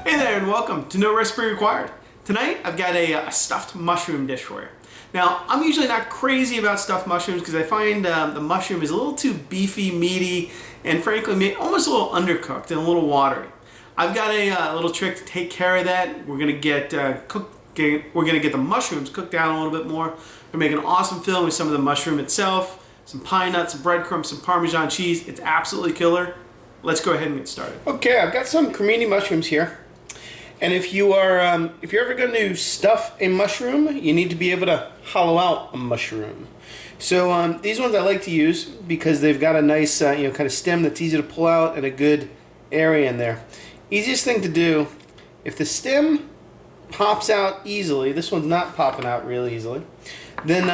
Hey there and welcome to No Recipe Required. Tonight I've got a stuffed mushroom dish for you. Now I'm usually not crazy about stuffed mushrooms because I find the mushroom is a little too beefy, meaty, and frankly almost a little undercooked and a little watery. I've got a little trick to take care of that. We're gonna get the mushrooms cooked down a little bit more. We're gonna make an awesome filling with some of the mushroom itself, some pine nuts, some breadcrumbs, some Parmesan cheese. It's absolutely killer. Let's go ahead and get started. Okay, I've got some cremini mushrooms here. And if you're ever going to stuff a mushroom, you need to be able to hollow out a mushroom. So these ones I like to use because they've got a nice kind of stem that's easy to pull out and a good area in there. Easiest thing to do, if the stem pops out easily, this one's not popping out real easily, then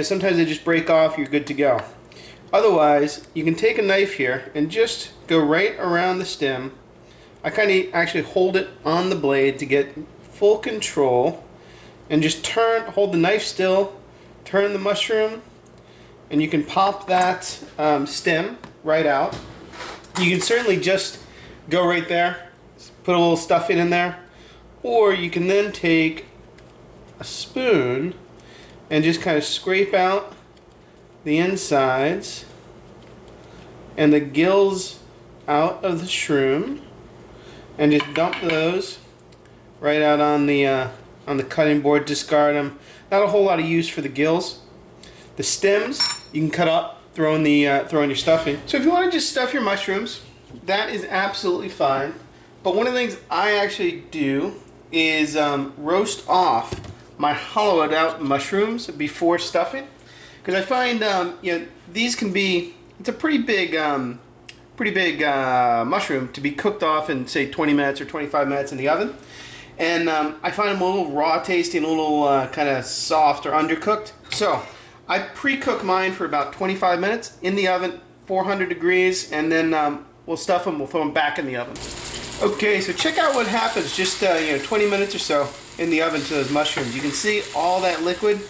sometimes they just break off, you're good to go. Otherwise, you can take a knife here and just go right around the stem. I kind of actually hold it on the blade to get full control and just hold the knife still, turn the mushroom, and you can pop that stem right out. You can certainly just go right there, put a little stuffing in there, or you can then take a spoon and just kind of scrape out the insides and the gills out of the shroom and just dump those right out on the cutting board. Discard them. Not a whole lot of use for the gills. The stems you can cut up, throw in your stuffing. So if you want to just stuff your mushrooms, that is absolutely fine. But one of the things I actually do is roast off my hollowed out mushrooms before stuffing. Because I find these can be, it's a pretty big mushroom to be cooked off in say 20 minutes or 25 minutes in the oven, and I find them a little raw tasting, a little kind of soft or undercooked. So I pre-cook mine for about 25 minutes in the oven, 400 degrees, and then we'll stuff them. We'll throw them back in the oven. Okay, so check out what happens just 20 minutes or so in the oven to those mushrooms. You can see all that liquid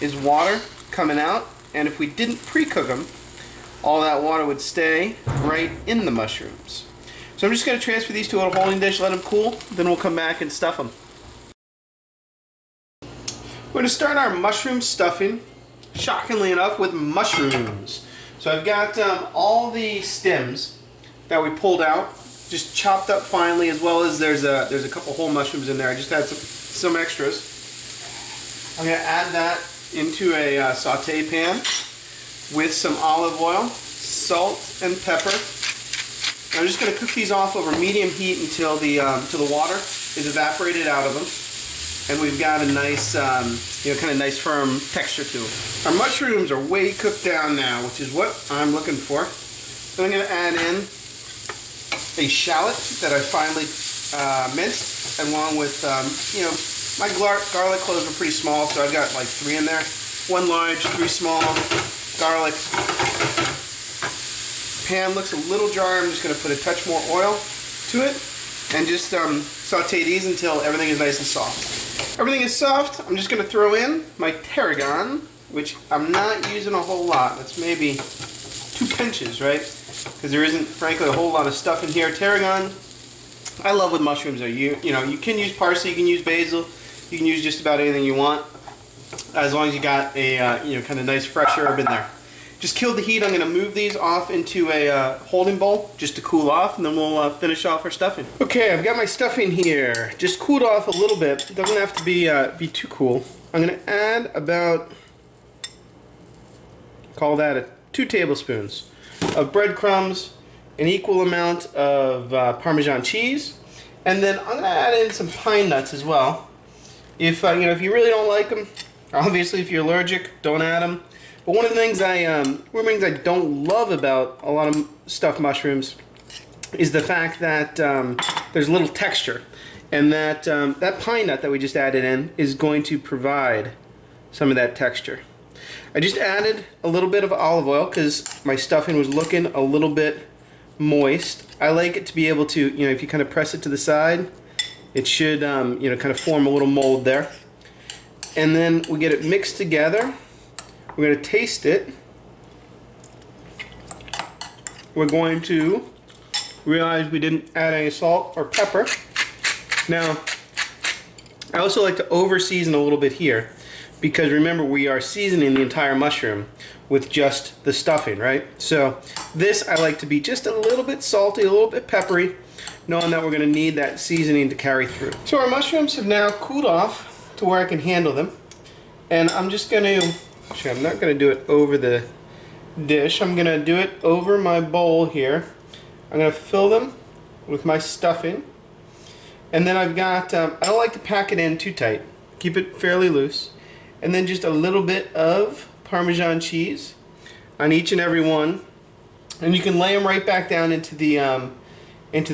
is water coming out, and if we didn't pre-cook them, all that water would stay right in the mushrooms. So I'm just going to transfer these to a holding dish, let them cool, then we'll come back and stuff them. We're going to start our mushroom stuffing, shockingly enough, with mushrooms. So I've got all the stems that we pulled out, just chopped up finely, as well as there's a couple whole mushrooms in there. I just had some extras. I'm going to add that into a saute pan with some olive oil, salt, and pepper. And I'm just going to cook these off over medium heat until the water is evaporated out of them, and we've got a nice, kind of nice firm texture to them. Our mushrooms are way cooked down now, which is what I'm looking for. So I'm going to add in a shallot that I finely minced, along with my garlic cloves are pretty small, so I've got like 3 in there. 1 large, 3 small. Garlic. Pan looks a little dry. I'm just going to put a touch more oil to it and just saute these until everything is nice and soft. Everything is soft. I'm just going to throw in my tarragon, which I'm not using a whole lot. That's maybe 2 pinches, right? Because there isn't, frankly, a whole lot of stuff in here. Tarragon, I love with mushrooms. You can use parsley, you can use basil, you can use just about anything you want, as long as you got a kind of nice fresh herb in there. Just killed the heat. I'm going to move these off into a holding bowl just to cool off, and then we'll finish off our stuffing. Okay, I've got my stuffing here. Just cooled off a little bit. It doesn't have to be too cool. I'm going to add about, call that 2 tablespoons of breadcrumbs, an equal amount of Parmesan cheese, and then I'm going to add in some pine nuts as well. If if you really don't like them, obviously, if you're allergic, don't add them. But one of the things I don't love about a lot of stuffed mushrooms is the fact that there's little texture, and that pine nut that we just added in is going to provide some of that texture. I just added a little bit of olive oil because my stuffing was looking a little bit moist. I like it to be able to, if you kind of press it to the side, it should kind of form a little mold there. And then we get it mixed together. We're going to taste it. We're going to realize we didn't add any salt or pepper. Now, I also like to over season a little bit here, because remember, we are seasoning the entire mushroom with just the stuffing, right? So this I like to be just a little bit salty, a little bit peppery, knowing that we're going to need that seasoning to carry through. So our mushrooms have now cooled off to where I can handle them. And I'm just going to, actually I'm not going to do it over the dish, I'm going to do it over my bowl here. I'm going to fill them with my stuffing. And then I've got, I don't like to pack it in too tight, keep it fairly loose. And then just a little bit of Parmesan cheese on each and every one. And you can lay them right back down into the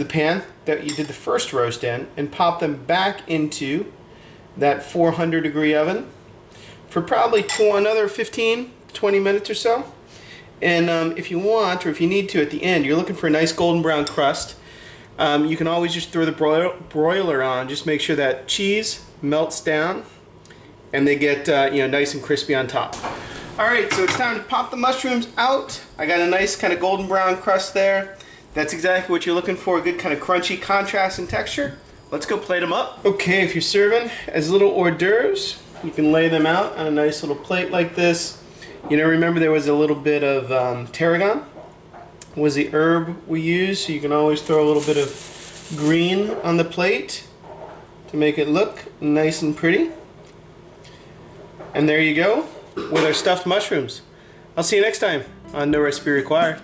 pan that you did the first roast in, and pop them back into that 400-degree oven for probably another 15, 20 minutes or so. And if you want, or if you need to at the end, you're looking for a nice golden brown crust, you can always just throw the broiler on. Just make sure that cheese melts down and they get nice and crispy on top. Alright, so it's time to pop the mushrooms out. I got a nice kind of golden brown crust there. That's exactly what you're looking for, a good kind of crunchy contrast in texture. Let's go plate them up. Okay, if you're serving as little hors d'oeuvres, you can lay them out on a nice little plate like this. Remember there was a little bit of tarragon was the herb we used, so you can always throw a little bit of green on the plate to make it look nice and pretty. And there you go with our stuffed mushrooms. I'll see you next time on No Recipe Required.